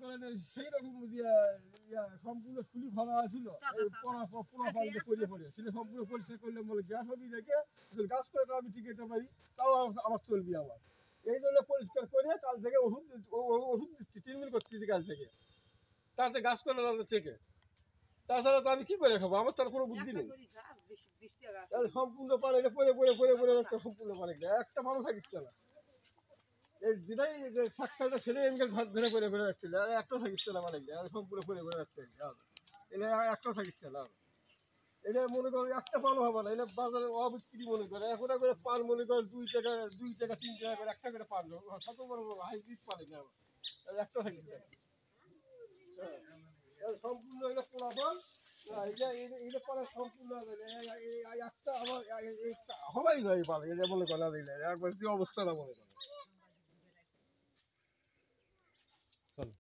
করেন সেই রকম সম্পূর্ণ ফুলি ভরা ছিল পোড়া পানিতে পড়ে সেটা সম্পূর্ণ পরিষ্কার করলে বলে গ্যাস হবে দেখে গাছ করে আমি টিকাতে পারি তাও আমার চলবি আমার এই জন্য পরিষ্কার করে কাল থেকে ওষুধ দিচ্ছি ট্রিটমেন্ট করতেছি কাল থেকে তাতে গাছ করে থেকে তাছাড়া তো আমি কি করে খাবো আমার তার কোনো বুদ্ধি নেই সম্পূর্ণ পানি পড়ে একটা সম্পূর্ণ পানি একটা মানুষ থাকিচ্ছে না এই যেটাই যে সাক্ষাৎটা সেটাই এনগেল ধরে করে যাচ্ছিল একটা থাকিচ্ছে না মানে সম্পূর্ণ করে যাচ্ছে এটা একটা থাকিচ্ছে না এটা মনে করো একটা পানও হবে না এটা বাজারে অবিক্রি মনে করে এখন করে পান মনে করে 2 টাকা 3 টাকা করে একটা করে পান কত বড় হাইব্রিড পানি না একটা থাকিচ্ছে সম্পূর্ণ এটা পোড়া পান এটা পরে সম্পূর্ণ একটা আমার হবাই নয় পান এটা মনে করা একবার কি অবস্থা না মনে করে